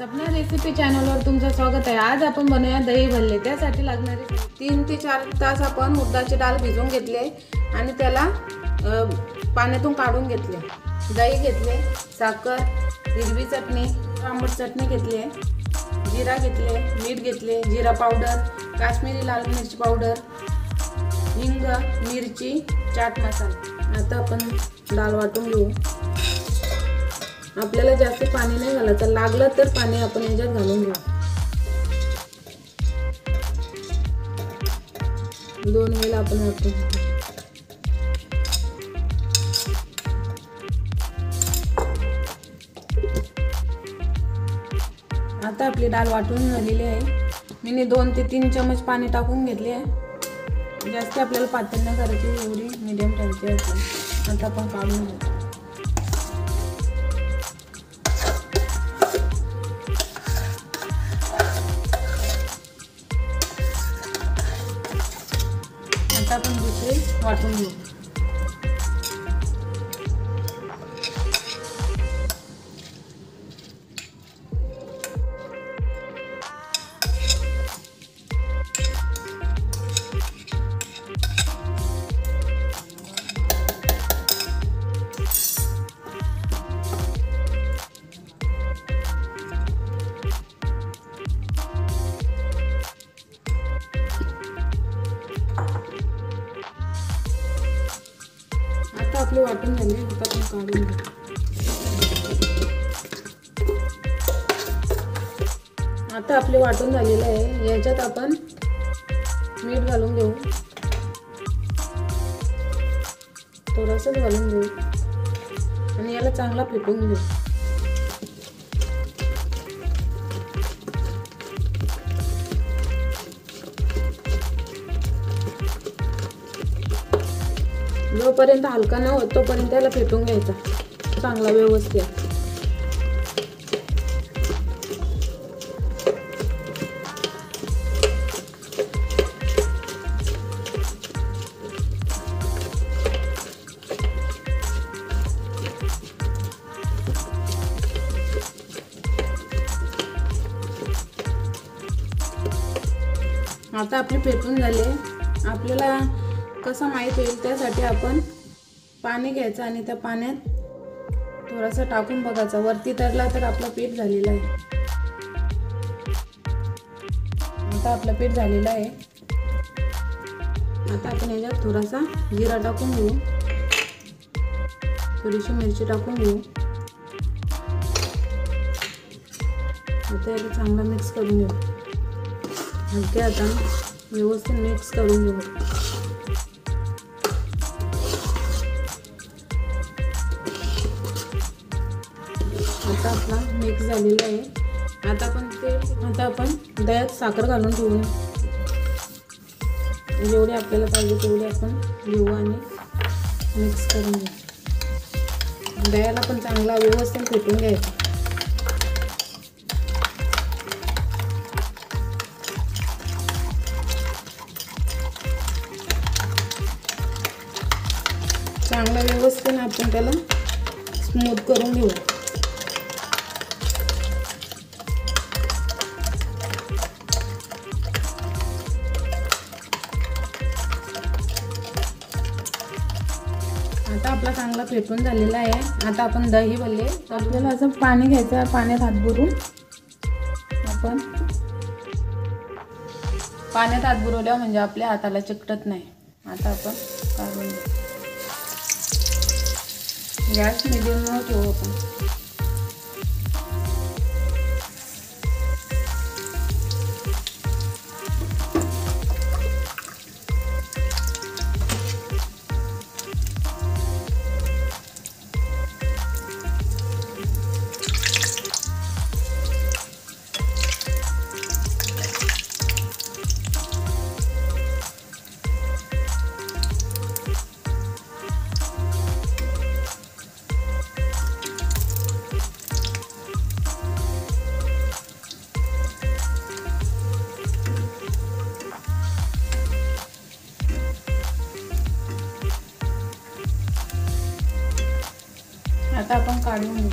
Sapna recipe चॅनलवर तुमचं स्वागत आहे। आज आपण बनवूया दही भल्ले। त्यासाठी लागणारे 3 ते 4 तास आपण उडदाची डाळ भिजवून घेतली आणि त्याला पाण्यातून काढून घेतले। दही घेतले, साखर, हिरवी चटणी, आंबट चटणी घेतली आहे, जिरा घेतले, मीठ घेतले, जिरा पावडर, काश्मीरी लाल मिरची पावडर, हिंग, मिरची, चाट मसाला। आता आपण डाळ वाटून घेऊ। आपल्याला जास्त पाणी नाही घालायचं, लागलं तर पाणी आपण याच्यात घालून घेऊ। 2 वेळा आपण वाटून घेऊ। आता आपली डाळ वाटून झालेली आहे। मी 2 ते 3 चमच पाणी टाकून घेतले आहे। जास्त आपल्याला पातळ नाही करायची, एवढी मीडियम ठेवायची आहे। आता आपण काढून घेऊ। आता आपण दुसरी वाटून घेऊ। आपली वाटून झाली, आता आपण काढून घेऊ। आता आपली वाटून झालेलं आहे। याच्यात आपण मीठ घालून घेऊ, थोडंसं घालून घेऊ आणि याला चांगला फेटून घेऊ। जोपर्यंत हलका न होत तोपर्यंत त्याला फेटून घ्यायचा चांगला व्यवस्थित। आता आपली फेटून झाले। आपल्याला कसं माहित होईल त्यासाठी आपण पाणी घ्यायचं आणि त्या पाण्यात थोडंसं टाकून बघायचं, वरती तरला तर आपलं पीठ झालेलं आहे। आता आपलं पीठ झालेलं आहे। आता आपण याच्यात थोडासा जिरा टाकून घेऊ, थोडीशी मिरची टाकून घेऊ। आता याला चांगला मिक्स करून घेऊ। हलके आता व्यवस्थित मिक्स करून घेऊ। आता आपला मिक्स झालेला आहे। आता आपण दह्यात साखर घालून ठेवू। जेवढी आपल्याला पाहिजे तेवढी आपण घेऊ आणि मिक्स करून घेऊ। दह्याला पण चांगला व्यवस्थित फेटून घ्यायचा। चांगला व्यवस्थित आपण त्याला स्मूथ करून घेऊ। आता आपला चांगला फेटून झालेला आहे। आता आपण दही भल्ले, आपल्याला असं पाणी घ्यायचं, पाण्यात हात बुडवून आपण पाण्यात हात बुडवल्यावर म्हणजे आपल्या हाताला चिकटत नाही। आता आपण काढून घेऊ। गॅस मीडियमवर ठेवू आपण। आता आपण काढून घेऊ।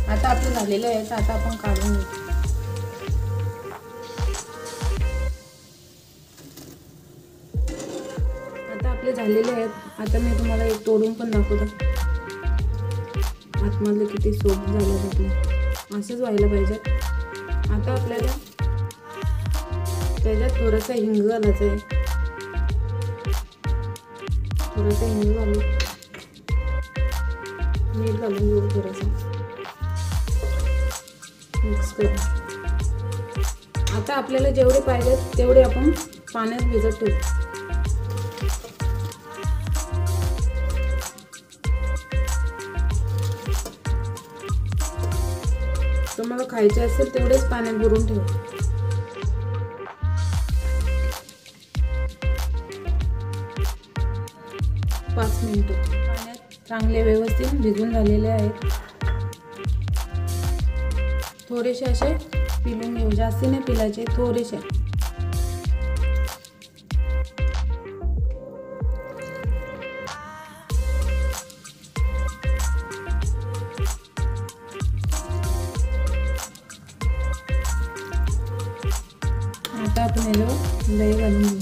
आता आपले झालेले आहेत, आता आपण काढून घेऊ. आता आपले झालेले आहेत. आता मी तुम्हाला एक तोडून पण दाखवते. आतमधले किती सॉफ्ट झाले आपले, असंच व्हायला पाहिजे. आता आपल्याला त्याच्यात थोडासा हिंग घालायचा आहे. थोडासा हिंग घालू, मीठ घालून घेऊ, थोडंसं मिक्स करू. आता आपल्याला जेवढे पाहिजे तेवढे आपण पाण्यात भिजत ठेवू. तुम्हाला खायचे असेल तेवढेच पाण्यात बुडवून ठेवा. पाच मिनिटं पाण्यात चांगले व्यवस्थित भिजून झालेले आहेत. थोडेसे असे पिळून घेऊ, जास्ती नाही पिळायचे, थोडेसे. आता आपण याच्यावर दही घालून घेऊ.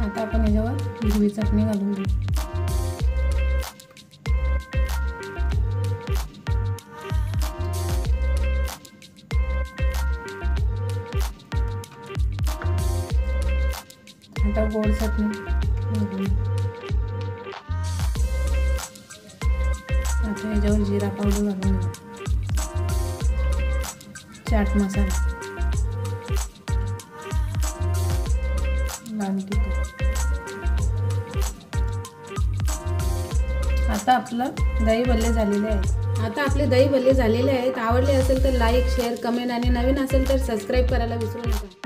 आता आपण याच्यावर हिरवी चटणी घालून घेऊ. आता गोड चटणी घालून. आता याच्यावर जिरा पावडर घालून घेऊ. चाट मसाला, लाल तिखट. आता आपलं दही भल्ले झालेले आहेत. आता आपले दही भल्ले झालेले आहेत. आवडले असेल तर लाईक, शेअर, कमेंट आणि नवीन असेल तर सबस्क्राईब करायला विसरू नका.